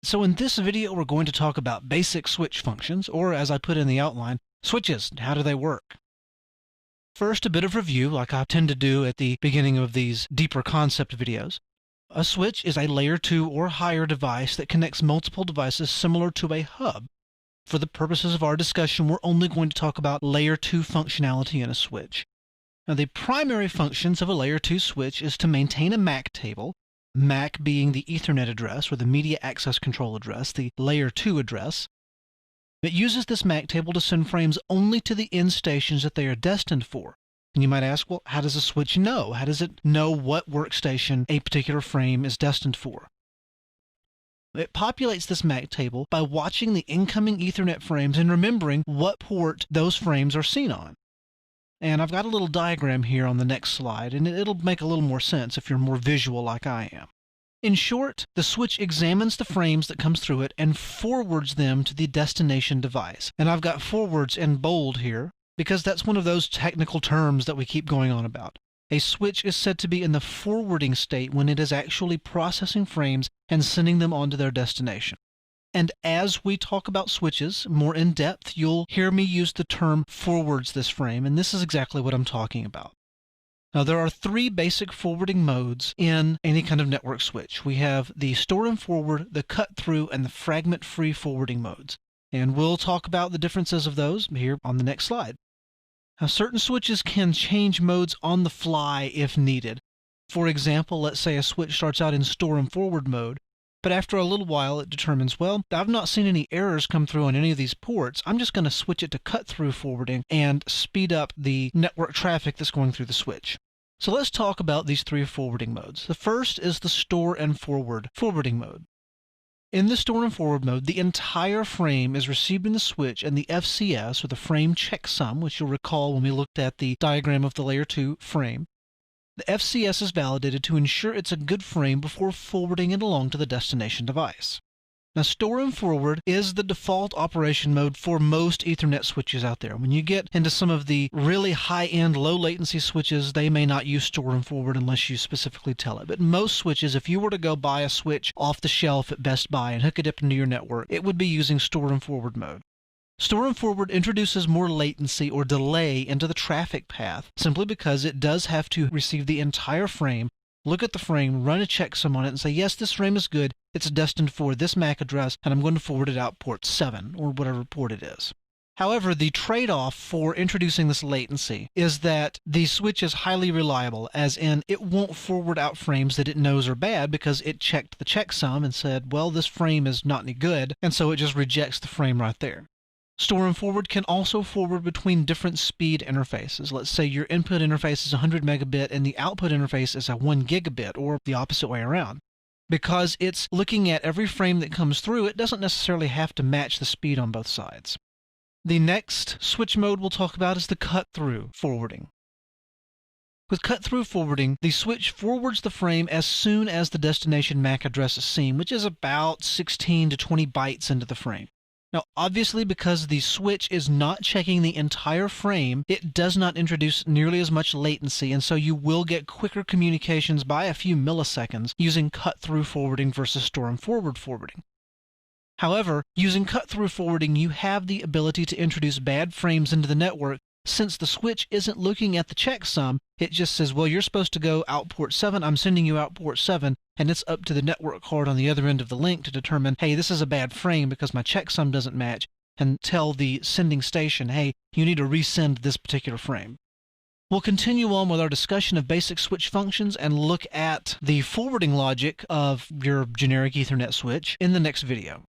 So in this video, we're going to talk about basic switch functions, or as I put in the outline, switches. How do they work? First, a bit of review, like I tend to do at the beginning of these deeper concept videos. A switch is a layer 2 or higher device that connects multiple devices similar to a hub. For the purposes of our discussion, we're only going to talk about layer 2 functionality in a switch. Now, the primary functions of a layer 2 switch is to maintain a MAC table, MAC being the Ethernet address or the media access control address, the layer 2 address. It uses this MAC table to send frames only to the end stations that they are destined for. And you might ask, well, how does a switch know? How does it know what workstation a particular frame is destined for? It populates this MAC table by watching the incoming Ethernet frames and remembering what port those frames are seen on. And I've got a little diagram here on the next slide, and it'll make a little more sense if you're more visual like I am. In short, the switch examines the frames that comes through it and forwards them to the destination device. And I've got forwards in bold here because that's one of those technical terms that we keep going on about. A switch is said to be in the forwarding state when it is actually processing frames and sending them on to their destination. And as we talk about switches more in depth, you'll hear me use the term forwards this frame, and this is exactly what I'm talking about. Now, there are three basic forwarding modes in any kind of network switch. We have the store and forward, the cut through, and the fragment-free forwarding modes. And we'll talk about the differences of those here on the next slide. Now, certain switches can change modes on the fly if needed. For example, let's say a switch starts out in store and forward mode, but after a little while it determines, well, I've not seen any errors come through on any of these ports. I'm just going to switch it to cut-through forwarding and speed up the network traffic that's going through the switch. So let's talk about these three forwarding modes. The first is the store and forward forwarding mode. In the store and forward mode, the entire frame is received in the switch, and the FCS, or the frame checksum, which you'll recall when we looked at the diagram of the layer 2 frame, the FCS is validated to ensure it's a good frame before forwarding it along to the destination device. Now, store and forward is the default operation mode for most Ethernet switches out there. When you get into some of the really high-end, low-latency switches, they may not use store and forward unless you specifically tell it. But most switches, if you were to go buy a switch off the shelf at Best Buy and hook it up into your network, it would be using store and forward mode. Store and forward introduces more latency or delay into the traffic path simply because it does have to receive the entire frame, look at the frame, run a checksum on it, and say, yes, this frame is good, it's destined for this MAC address, and I'm going to forward it out port 7, or whatever port it is. However, the trade-off for introducing this latency is that the switch is highly reliable, as in it won't forward out frames that it knows are bad because it checked the checksum and said, well, this frame is not any good, and so it just rejects the frame right there. Store and forward can also forward between different speed interfaces. Let's say your input interface is 100 megabit and the output interface is a 1 gigabit, or the opposite way around. Because it's looking at every frame that comes through, it doesn't necessarily have to match the speed on both sides. The next switch mode we'll talk about is the cut-through forwarding. With cut-through forwarding, the switch forwards the frame as soon as the destination MAC address is seen, which is about 16 to 20 bytes into the frame. Now, obviously, because the switch is not checking the entire frame, it does not introduce nearly as much latency, and so you will get quicker communications by a few milliseconds using cut-through forwarding versus store and forward forwarding. However, using cut-through forwarding, you have the ability to introduce bad frames into the network. Since the switch isn't looking at the checksum, it just says, well, you're supposed to go out port 7, I'm sending you out port 7, and it's up to the network card on the other end of the link to determine, hey, this is a bad frame because my checksum doesn't match, and tell the sending station, hey, you need to resend this particular frame. We'll continue on with our discussion of basic switch functions and look at the forwarding logic of your generic Ethernet switch in the next video.